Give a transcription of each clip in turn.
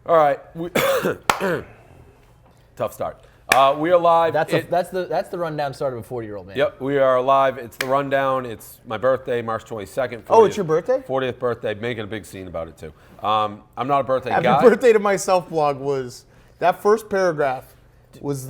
All right. Tough start. We are live. That's the rundown start of a 40-year-old man. Yep, we are live. It's the rundown. It's my birthday, March 22nd. 40th, Oh, it's your birthday? 40th birthday. Making a big scene about it too. I'm not a birthday guy. Happy birthday to myself blog was that first paragraph was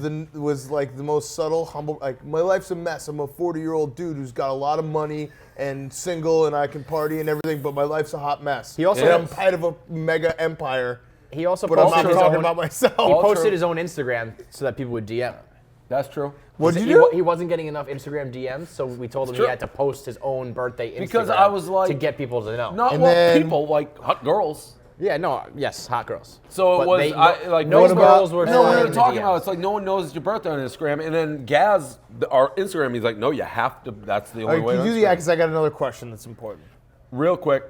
like the most subtle, humble. Like, my life's a mess. I'm a 40-year-old dude who's got a lot of money and single, and I can party and everything, but my life's a hot mess. He also I'm head of a mega empire. He also But I'm posted not his talking own, about myself. He All posted true. his own Instagram so that people would DM him. That's true. What'd you do? He wasn't getting enough Instagram DMs, so we told him true. he had to post his own birthday Instagram Because I was like- to get people to know. Not And well, then- people like hot girls. Yeah, no, yes, hot girls. So But it was they- no no girls girls were No, we sliding were in talking the about. DMs. It's like no one knows it's your birthday on Instagram, and then Gaz, our Instagram, he's like, no, you have to. That's the All only right, way. can on you do Instagram. the because I got another question that's important. Real quick,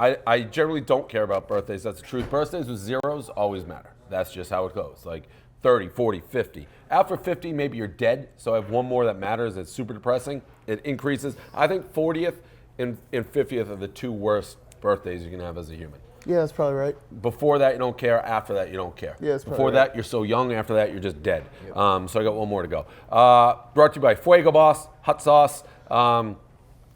I generally don't care about birthdays. That's the truth. Birthdays with zeros always matter. That's just how it goes. Like 30, 40, 50. After 50, maybe you're dead. So I have one more that matters. It's super depressing. It increases. I think 40th and 50th are the two worst birthdays you can have as a human. Yeah, that's probably right. Before that, you don't care. After that, you don't care. Yeah, that's probably Before right. that, you're so young. After that, you're just dead. So I got one more to go. Brought to you by Fuego Boss, Hot Sauce.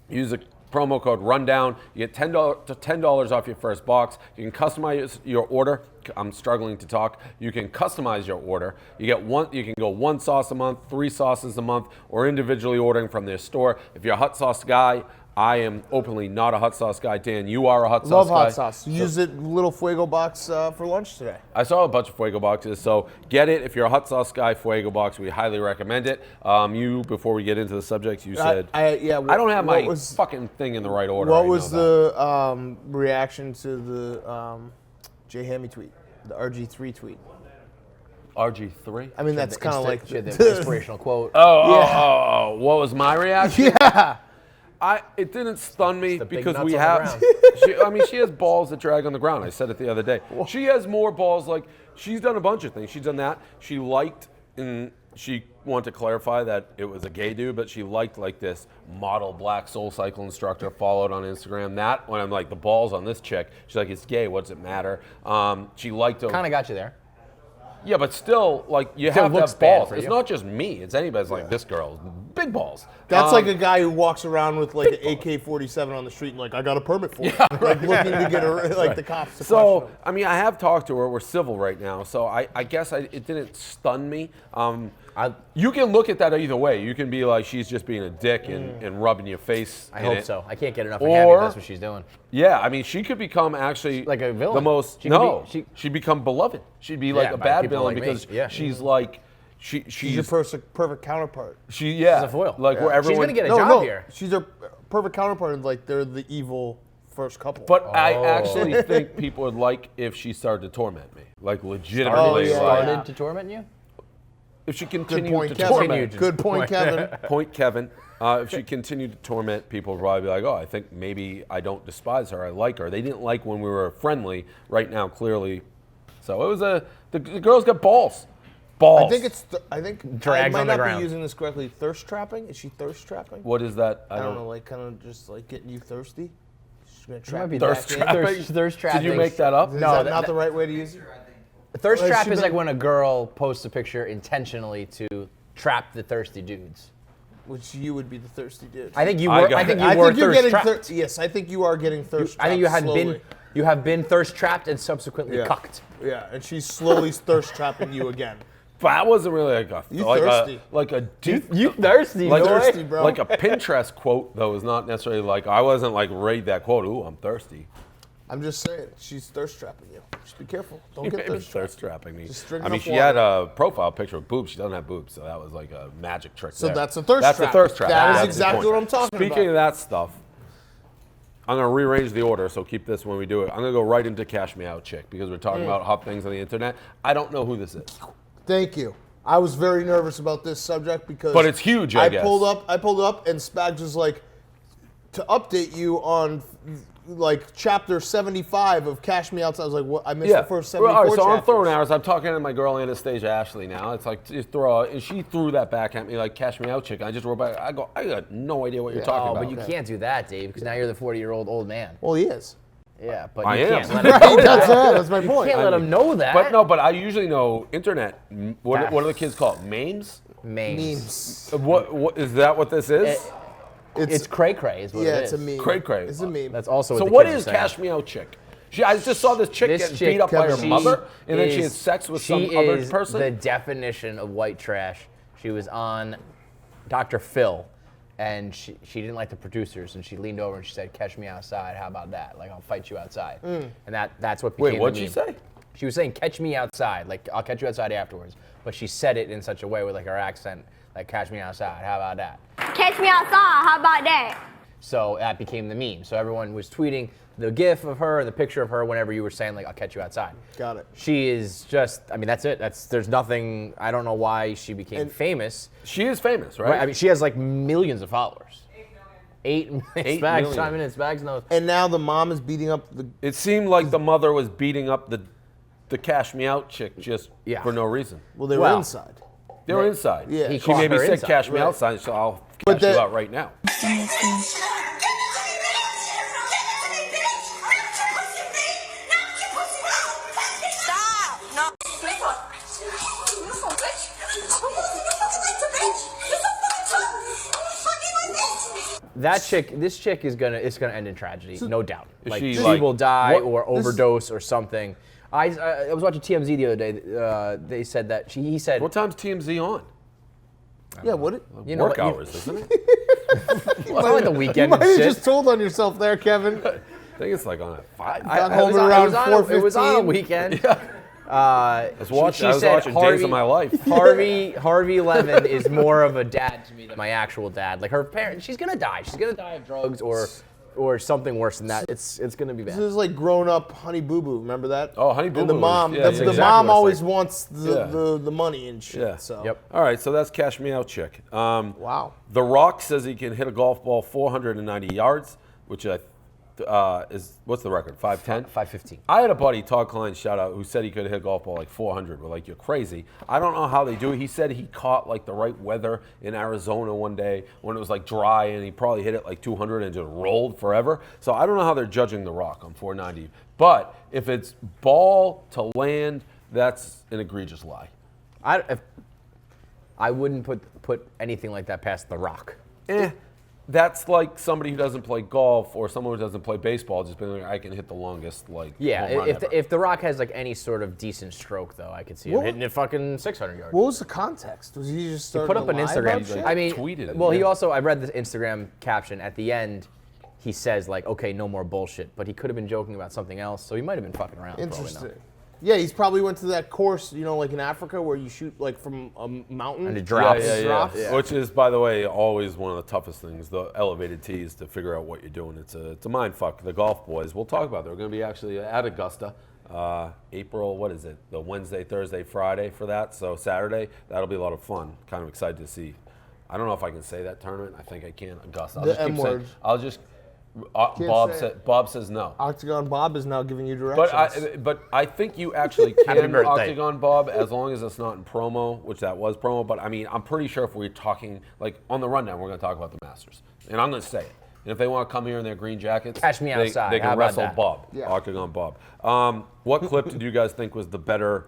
Use the promo code RUNDOWN. You get $10 off your first box. You can customize your order. I'm struggling to talk. You can customize your order. You get one. You can go one sauce a month, 3 sauces a month, or individually ordering from their store. If you're a hot sauce guy, I am openly not a hot sauce guy. Dan, you are a hot sauce guy. Love hot sauce. Use it little Fuego box for lunch today. I saw a bunch of Fuego boxes, so get it. If you're a hot sauce guy, Fuego box, we highly recommend it. Before we get into the subject, you said, I don't have my fucking thing in the right order. What was the reaction to the Jay Hammy tweet, the RG3 tweet? RG3? I mean, that's kind of like She had the inspirational quote. Oh, what was my reaction? yeah. It didn't stun me the big because nuts we on have. the she has balls that drag on the ground. I said it the other day. She has more balls. Like, she's done a bunch of things. She's done that. She liked, and she wanted to clarify that it was a gay dude, but she liked like this model black soul cycle instructor, followed on Instagram. That when I'm like the balls on this chick, she's like, it's gay. What's it matter? She liked Kind of got you there. Yeah, but still, like, you Still have to looks have bad balls. for It's you. not just me. It's anybody's like, this girl, big balls. That's like a guy who walks around with like an AK-47 on the street and like, I got a permit for it. Like looking to get the cops to question So, him. I mean, I have talked to her. We're civil right now. So I guess it didn't stun me. You can look at that either way. You can be like, she's just being a dick and rubbing your face. I in hope it. so. I can't get enough of Hammy if that's what she's doing. Yeah, I mean, she could become actually Like a villain. the most. She could No, be- she'd become beloved. She'd be like Yeah, a by bad people villain like me. because Yeah. she's like, She's your perfect counterpart. She's a foil. Like where everyone. She's gonna get a No, job no, here. she's a perfect counterpart. And like they're the evil first couple. But I actually think people would like if she started to torment me, like legitimately. yeah. like, Started to torment you? if she Good continued point, to Kevin. torment, Good point, Kevin. point Kevin. If she continued to torment people, would probably be like, oh, I think maybe I don't despise her. I like her. They didn't like when we were friendly. Right now, clearly. So it was the girl's got balls. Balls. I think it's. I think Drags I on might the not ground. be using this correctly. Thirst trapping? Is she thirst trapping? What is that? I don't know. Like kind of just like getting you thirsty. She's gonna It trap might be you. Thirst that- trapping? Thirst trapping. Did you make that up? Is No, that not the right way to use it? Thirst Like, trap she is been- like when a girl posts a picture intentionally to trap the thirsty dudes. Which you would be the thirsty dude. I think you I were. got I think it. you I were think you're thirst getting. trapped. Yes, I think you are getting thirst. I think you trapped had slowly. you have been thirst trapped and subsequently Yeah. cucked. Yeah, and she's slowly thirst trapping you again. But that wasn't really like a You like thirsty. a deep You thirsty, like, boy. thirsty, bro. like a Pinterest quote though is not necessarily like I wasn't like read that quote. Ooh, I'm thirsty. I'm just saying, she's thirst trapping you. Just be careful. Don't get Maybe thirst trapped. thirst trapping me. Just drink I mean, enough she water. had a profile picture of boobs. She doesn't have boobs, so that was like a magic trick. So there. that's a thirst That's trap. a thirst trap. That is That's the exactly point. what I'm talking Speaking about. of that stuff, I'm gonna rearrange the order, so keep this when we do it. I'm gonna go right into Cash Me Out Chick because we're talking about hot things on the internet. I don't know who this is. Thank you. I was very nervous about this subject because. But it's huge, I guess. pulled up, and Spags was like, to update you on like chapter 75 of Cash Me Outside. I was like, what? I missed the first 74 all right, so I'm chapters. throwing arrows. I'm talking to my girl Anastasia Ashley now. It's like just throw, and she threw that back at me like Cash Me Out Chick. I just wrote back. I got no idea what you're talking Oh, about. but you can't do that, Dave, because now you're the 40-year-old old man. Well, he is. Yeah, but I you am. can't let him know that. That's my You point. can't let him know that. But I usually know internet. What are the kids called? Memes? Memes. What is that? What this is? It's cray cray is what it is. it's a meme. Cray-cray. It's a meme. That's also So what what the kids is are saying. Cash Me Out chick? I just saw this chick This getting chick, beat up by her Kevin, mother, and then she is- had sex with she some other is person. the definition of white trash. She was on Dr. Phil, and she didn't like the producers, and she leaned over and she said, "Catch me outside. How about that? Like, I'll fight you outside." And that's what became Wait, the what'd she meme. say? She was saying, "Catch me outside. Like, I'll catch you outside afterwards." But she said it in such a way with like her accent, like, "Catch me outside. How about that?" Catch me outside, how about that? So that became the meme. So everyone was tweeting the GIF of her and the picture of her whenever you were saying like, "I'll catch you outside." Got it. She is just. I mean, that's it. There's nothing. I don't know why she became famous. She is famous, right? Right? I mean, she has like millions of followers. 8 million. 8 Spags million. chiming in. Spags knows. And now the mom is beating up the. It seemed like the mother was beating up the Cash Me Out chick just Yeah. for no reason. Well, they were Well, inside. They were inside. Yeah. He She caught maybe her said inside. Cash Me Right. Outside, so I'll But cash you that- out right now. Stop! No. This chick is gonna end in tragedy, no doubt. Is Like she, she like, will die what- or overdose or something. I was watching TMZ the other day. They said that he said. What time's TMZ on? Yeah, what? You know Work what, you- hours, isn't it? It's not like the You weekend might and have shit. just told on yourself there, Kevin. I think it's like on at 5. Got home at around 4:15. It was on a weekend. I was watching Days of My Life. Harvey Levin is more of a dad to me than my actual dad. Like her parents, she's gonna die. She's gonna die of drugs or something worse than that. It's gonna be This bad. is like grown up Honey Boo Boo. Remember that? Oh, Honey Boo And the Boo mom, was- yeah, the, that's the exactly mom what it's always like. wants Yeah. the money and shit. Yeah. So. Yep. All right, so that's Cash Me Out chick. Wow. The Rock says he can hit a golf ball 490 yards, which is, what's the record, 5'10"? 5:15. I had a buddy, Todd Klein, shout out, who said he could hit a golf ball like 400. We're like, you're crazy. I don't know how they do it. He said he caught like the right weather in Arizona one day when it was like dry, and he probably hit it like 200 and just rolled forever. So I don't know how they're judging The Rock on 490. But if it's ball to land, that's an egregious lie. I wouldn't put anything like that past The Rock. That's like somebody who doesn't play golf or someone who doesn't play baseball just being like, I can hit the longest home run ever. If The Rock has like any sort of decent stroke, though, I could see him What- hitting it fucking 600 yards. What was the context? Was he just starting Put up to an lie Instagram. about shit? I mean, Tweeted it, well, he yeah. also, I read the Instagram caption at the end. He says like, "Okay, no more bullshit," but he could have been joking about something else, so he might have been fucking around. for all we know. Interesting. Yeah, he's probably went to that course, like in Africa, where you shoot like from a mountain. And it drops. Yeah. Which is, by the way, always one of the toughest things, the elevated tees to figure out what you're doing. It's a mind fuck. The golf boys, we'll talk about it. They're going to be actually at Augusta, April, what is it? The Wednesday, Thursday, Friday for that. So Saturday, that'll be a lot of fun. Kind of excited to see. I don't know if I can say that tournament. I think I can. Augusta. I'll The just keep M saying. word. I'll just. say it. Bob says no. Octagon Bob is now giving you directions. But I think you actually Happy can birthday. Octagon Bob as long as it's not in promo, which that was promo. But I mean, I'm pretty sure if we're talking like on the rundown, we're going to talk about the Masters, and I'm going to say it. And if they want to come here in their green jackets, Catch me outside. They How can about wrestle that? Bob, Yeah. Octagon Bob. What clip did you guys think was the better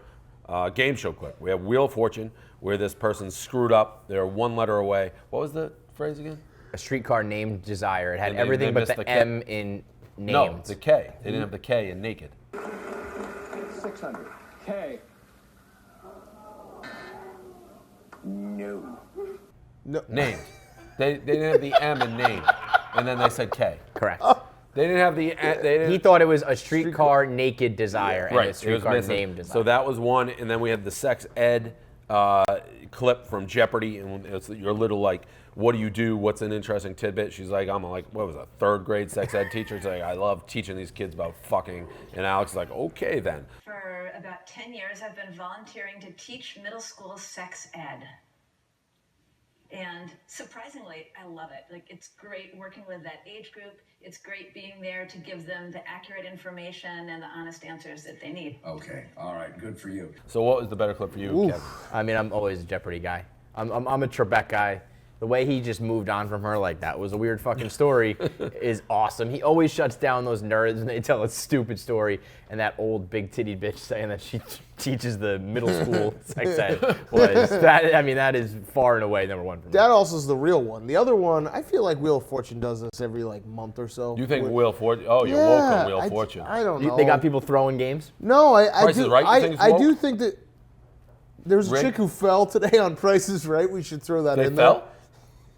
game show clip? We have Wheel of Fortune, where this person screwed up. They're one letter away. What was the phrase again? A streetcar named Desire. It had And they everything but missed the the M in named. No, the K. They didn't have the K in naked. 600. K. No. Named. They didn't have the M in named, and then they said K. Correct. They didn't have the. They didn't, He thought it was a streetcar naked Desire and right. a It was streetcar missing. named Desire. So that was one, and then we had the sex ed clip from Jeopardy, and it's your little like, what do you do? What's an interesting tidbit? She's like, I'm like, what was a third grade sex ed teacher? She's like, I love teaching these kids about fucking, and Alex is like, okay then. For about 10 years, I've been volunteering to teach middle school sex ed. And surprisingly, I love it. Like, it's great working with that age group. It's great being there to give them the accurate information and the honest answers that they need. Okay. All right. Good for you. So what was the better clip for you, Kevin? I mean, I'm always a Jeopardy guy. I'm a Trebek guy. the way he just moved on from her, like that was a weird fucking story, is awesome. He always shuts down those nerds when they tell a stupid story. And that old big titty bitch saying that she teaches the middle school sex ed was that. I mean, that is far and away number one for me. That also is the real one. The other one, I feel like Wheel of Fortune does this every like month or so. You think Wheel of Fortune? Oh, you're woke on Wheel of Fortune. I don't know. They got people throwing games? No, I Price is do. Right, you think it's I woke? do think that there's a Rick? chick who fell today on Price is Right. We should throw that They in fell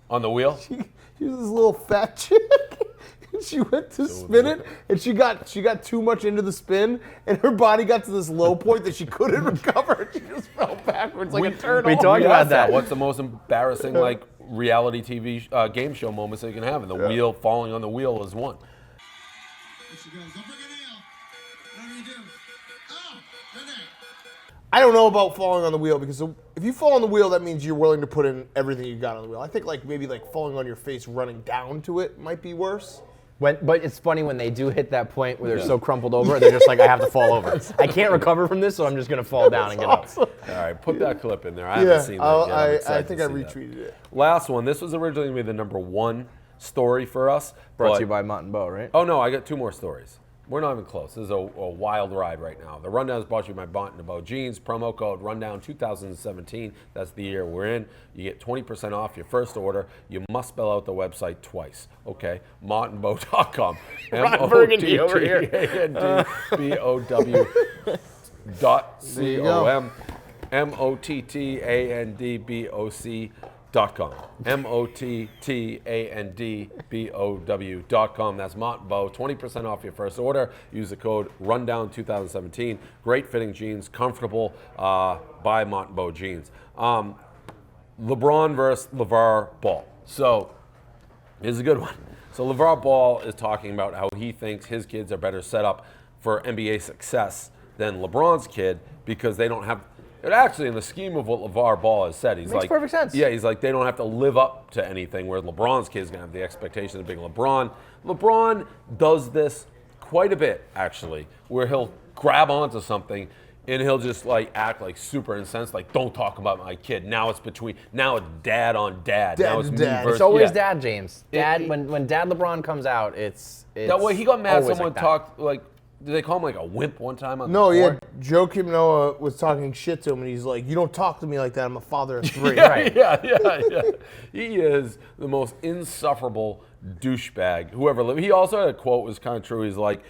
on the wheel. there. She was this little fat chick. She went to spin it, and she got too much into the spin, and her body got to this low point that she couldn't recover. She just fell backwards like a turtle. we talked about that. What's the most embarrassing like reality TV game show moments that you can have? And the wheel falling on the wheel is one. She goes, don't bring a nail. Whatever you do. Oh, Renee. I don't know about falling on the wheel, because if you fall on the wheel, that means you're willing to put in everything you got on the wheel. I think like maybe like falling on your face running down to it might be worse. But it's funny when they do hit that point where they're so crumpled over, they're just like, I have to fall over. I can't recover from this, so I'm just going to fall down and get up. Awesome. All right, put that clip in there. I haven't seen that yet. I'm I excited think to I see that. retweeted it. Last one. This was originally going to be the number one story for us. Brought but- to you by Mott and Bow, right? Oh, no, I got two more stories. We're not even close. This is a wild ride right now. The Rundown is brought to you by Mott and Bow Jeans. Promo code Rundown 2017. That's the year we're in. You get 20% off your first order. You must spell out the website twice. Okay, mottandbow.com. Ron Burgundy over here. MOTTANDBOW dot There you go. COM. MOTTANDBOC.com. MOTTANDBOW.com. That's Mott and Bow. 20% off your first order. Use the code Rundown2017. Great fitting jeans, comfortable. Buy Mott and Bow jeans. LeBron versus Lavar Ball. So here's a good one. So LeVar Ball is talking about how he thinks his kids are better set up for NBA success than LeBron's kid because they don't have. It actually, in the scheme of what LeVar Ball has said, he's Makes like, perfect sense. Yeah, he's like they don't have to live up to anything. Whereas LeBron's kid's gonna have the expectation of being LeBron. LeBron does this quite a bit, actually, where he'll grab onto something. And he'll just like act like super incensed, like don't talk about my kid. Now it's dad on dad. Now it's to me dad. versus It's always yeah. Dad James. Dad, when Dad LeBron comes out, it's That way he got mad. always Someone like that. talked like, did they call him like a wimp one time on No, the yeah, court? Joakim Noah was talking shit to him, and he's like, "You don't talk to me like that. I'm a father of three." Right. Yeah. He is the most insufferable douchebag. Whoever. He also had a quote was kind of true. He's like,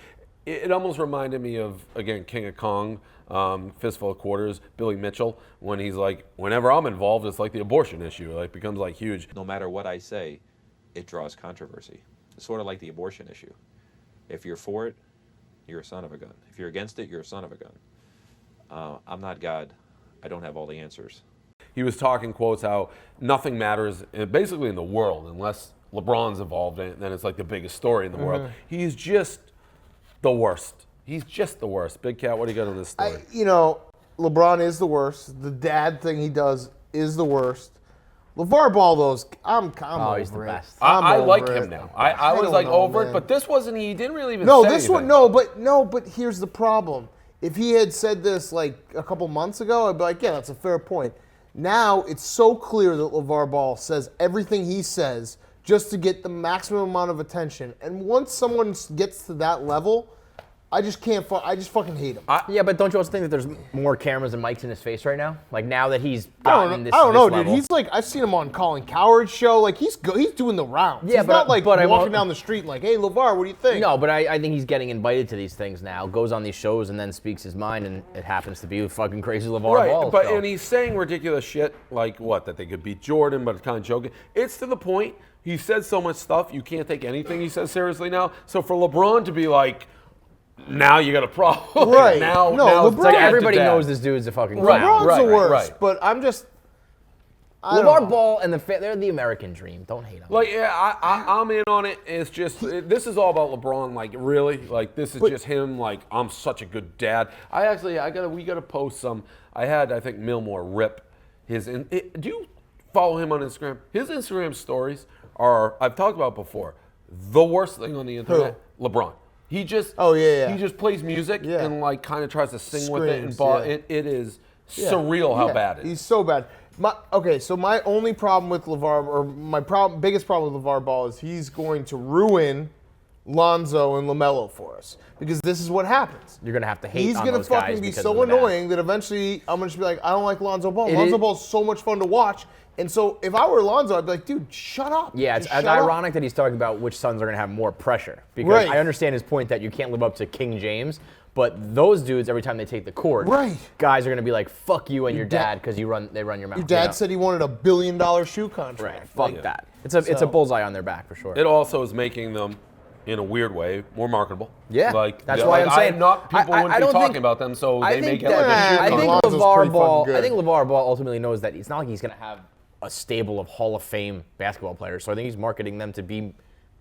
it almost reminded me of again King of Kong. Fistful of Quarters, Billy Mitchell, when he's like, whenever I'm involved, it's like the abortion issue, like becomes like huge. No matter what I say, it draws controversy. It's sort of like the abortion issue. If you're for it, you're a son of a gun. If you're against it, you're a son of a gun. I'm not God. I don't have all the answers. He was talking quotes how nothing matters basically in the world unless LeBron's involved in it, then it's like the biggest story in the world. He's just the worst. He's just the worst. Big Cat, what do you got on this story? LeBron is the worst. The dad thing he does is the worst. LeVar Ball, I'm over he's the it. best. I I'm like over him it. now. I was don't like know, over man. it, but this wasn't. He didn't really even. No, say this anything. one, but here's the problem. If he had said this like a couple months ago, I'd be like, yeah, that's a fair point. Now it's so clear that LeVar Ball says everything he says just to get the maximum amount of attention. And once someone gets to that level, I just can't. I just fucking hate him. Yeah, but don't you also think that there's more cameras and mics in his face right now? Like now that he's I gotten this don't know, level. dude. He's like, I've seen him on Colin Cowherd's show. Like he's doing the rounds. Yeah, he's but- not like but I walking won't- down the street and like, hey, LeVar, what do you think? No, but I think he's getting invited to these things now. Goes on these shows and then speaks his mind, and it happens to be a fucking crazy LeVar Right, Ball. but so. and he's saying ridiculous shit like what that they could beat Jordan, but it's kind of joking. It's to the point he says so much stuff you can't take anything he says seriously now. So for LeBron to be like, now you got a problem. Right. now, No, now it's LeBron- dad to everybody dad. knows this dude's a fucking Right, clown. LeBron's the right, worst. right. But I'm just. I don't LeVar know. Ball and they're the American dream. Don't hate him. Like, yeah, I'm in on it. It's just, this is all about LeBron. Like, really? Like, this is just him. Like, I'm such a good dad. We gotta post some. I think Milmore rip his. Do you follow him on Instagram? His Instagram stories are, I've talked about before, the worst thing on the internet. LeBron. He just. Oh, yeah. He just plays music Yeah. and like kind of tries to sing with it, and Screams, yeah. it is surreal how Yeah, bad it is. He's so bad. So my only problem with LeVar, or my biggest problem with LeVar Ball is he's going to ruin Lonzo and LaMelo for us because this is what happens. You're gonna have to hate He's on gonna those guys fucking be because so of the annoying that eventually I'm gonna just be like, I don't like Lonzo Ball. It Lonzo is- Ball's so much fun to watch. And so if I were Lonzo, I'd be like, dude, shut up. Yeah, it's Just shut up. ironic that he's talking about which Suns are going to have more pressure. Because Right. I understand his point that you can't live up to King James, but those dudes, every time they take the court, Right. guys are going to be like, fuck you and your dad because they run your mouth. Your dad you know? said he wanted $1 billion shoe contract. Right, fuck that. It's a So- bullseye on their back for sure. It also is making them, in a weird way, more marketable. Yeah, like that's why I'm saying not people I wouldn't don't be talking think- about them, so I they think make it like a that- shit I think contract. Lonzo's LeVar pretty Ball. fucking I good. think LeVar Ball ultimately knows that it's not like he's going to have a stable of Hall of Fame basketball players. So I think he's marketing them to be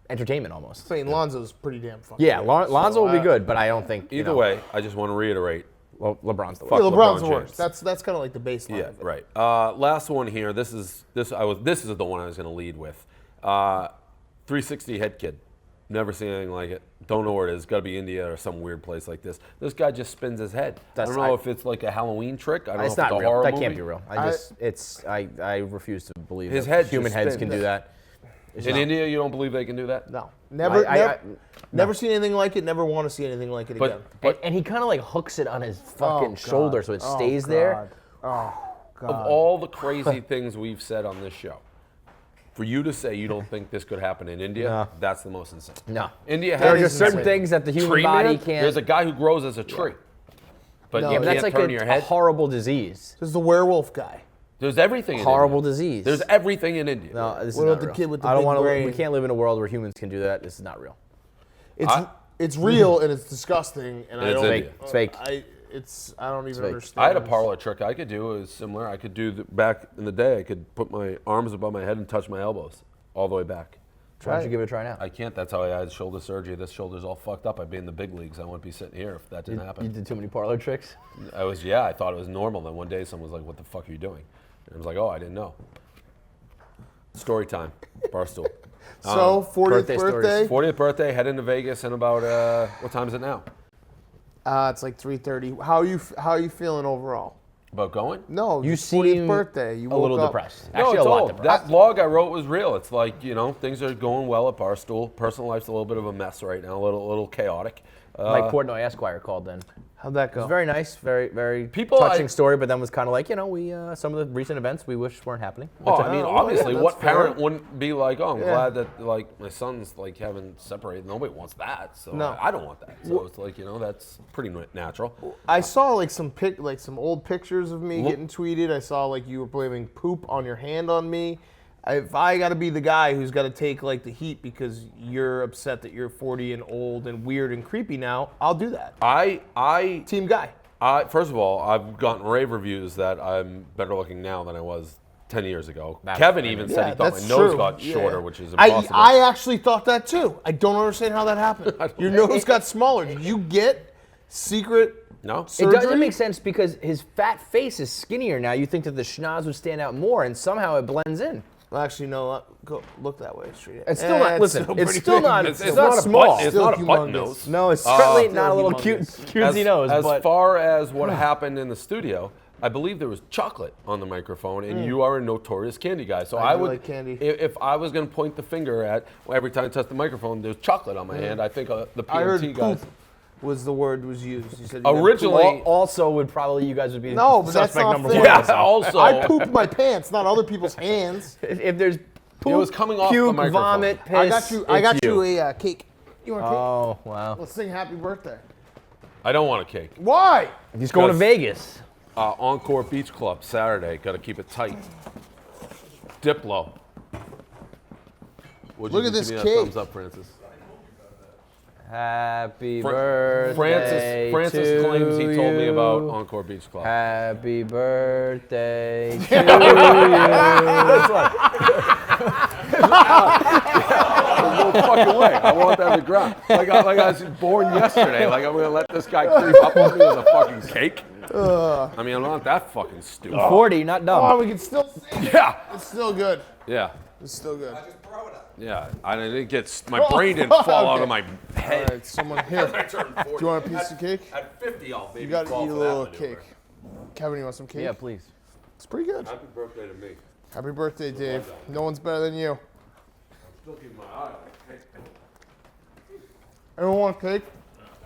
entertainment almost. Saying Lonzo's pretty damn fucking Yeah, good. Lonzo So will be I- good, but I don't think Either way, I just want to reiterate. Well, LeBron's the Fuck worst. Yeah, LeBron's the LeBron worst. James. That's kind of like the baseline. Yeah, of it. right. Last one here. This is the one I was going to lead with. 360 head kid. Never seen anything like it. Don't know where it is. Got to be India or some weird place like this. This guy just spins his head. I don't know if it's like a Halloween trick. I don't know if It's it's not a real. horror That movie. can't be real. I refuse to believe His that head human just heads spins. can do that. In India, you don't believe they can do that? No, never, I- never seen anything like it. Never want to see anything like it again. And he kind of like hooks it on his fucking God. shoulder so it Oh, stays God. there. Oh God. Of all the crazy things we've said on this show, for you to say you don't think this could happen in India, No. that's the most insane. No. India There are has just certain insane. things that the human tree body man. can't. There's a guy who grows as a tree, but No, you but That's can't like turn your a head. horrible disease. There's the werewolf guy. There's everything. In Horrible India. disease. There's everything in India. No, this is What not about the real. kid with the I don't big wanna- brain? We can't live in a world where humans can do that. This is not real. It's real and it's disgusting and I It's don't. India. It's fake. I don't even fake. understand. I had a parlor trick I could do. It was similar. I could do back in the day. I could put my arms above my head and touch my elbows all the way back. Why don't you give it a try now? I can't. That's how I had shoulder surgery. This shoulder's all fucked up. I'd be in the big leagues. I wouldn't be sitting here if that didn't You happen. did too many parlor tricks. I thought it was normal. Then one day someone was like, "What the fuck are you doing?" And I was like, "Oh, I didn't know." Story time, Barstool. So 40th birthday birthday. stories. 40th birthday. Heading to Vegas in about what time is it now? It's like 3:30. How are you feeling overall? About going? No, You just 40th seem birthday. You a little woke up. depressed. No, Actually, it's a lot all. depressed. That blog I wrote was real. It's like, things are going well at Barstool. Personal life's a little bit of a mess right now, a little chaotic. Mike Portnoy Esquire called then. How'd that It go? was very nice, very People touching I- story, but then was kind of like, we some of the recent events we wish weren't happening. Oh, I mean, Oh, obviously, yeah, what that's fair. parent wouldn't be like, "Oh, I'm Yeah. glad that my son's having separated." Nobody wants that, so No. I don't want that. So it's like that's pretty natural. I saw some old pictures of me Look- getting tweeted. I saw you were blaming poop on your hand on me. If I got to be the guy who's got to take the heat because you're upset that you're 40 and old and weird and creepy now, I'll do that. Team guy. First of all, I've gotten rave reviews that I'm better looking now than I was 10 years ago. That's Kevin funny. even said he thought my that's nose true. got Yeah. shorter, which is impossible. I actually thought that too. I don't understand how that happened. Your nose got smaller. Did you get secret No? surgery? It doesn't make sense because his fat face is skinnier now. You think that the schnoz would stand out more, and somehow it blends in. Well, actually, no. Go look that way. Straight. It's still not. Listen, it's still not. It's It's not not a small. button- it's Still not a button humongous. nose. No, it's certainly not a still little humongous. cutesy nose. As but far as what happened in the studio, I believe there was chocolate on the microphone, and you are a notorious candy guy. So I I do would, like candy. if I was going to point the finger at every time I touch the microphone, there's chocolate on my hand. I think the I heard PMT poop guys. was the word was used. You said you had Originally- poop. also would probably you guys would be No, but that's suspect not number fair. one. Yeah, also. I pooped my pants, not other people's hands. If there's poop, was coming off the puke, microphone. vomit, piss, I got it's you a cake. You want a cake? Oh wow! Let's sing happy birthday. I don't want a cake. Why? He's going to Because- Vegas. Encore Beach Club, Saturday. Got to keep it tight. Diplo. Would you Look at just this give me that cake. Thumbs up, Francis. Happy Fra- birthday Francis to claims he told me about you. Encore Beach Club. Happy birthday to There's no fucking way. I want that to ground. Like I was born yesterday. Like I'm gonna let this guy creep up on me with a fucking cake. I mean, I'm not that fucking stupid. 40, not dumb. Oh, we can still sing. Yeah. It's still good. Yeah. It's still good. Yeah. I didn't get my brain didn't fall out of my All head. right, someone here. Do you want a piece of cake? At 50, I'll maybe You got to fall eat a for that little maneuver. cake. Kevin, you want some cake? Yeah, please. It's pretty good. Happy birthday to me. Happy birthday, Dave. No one's better than you. I'm still keeping my eye on it. Anyone want cake?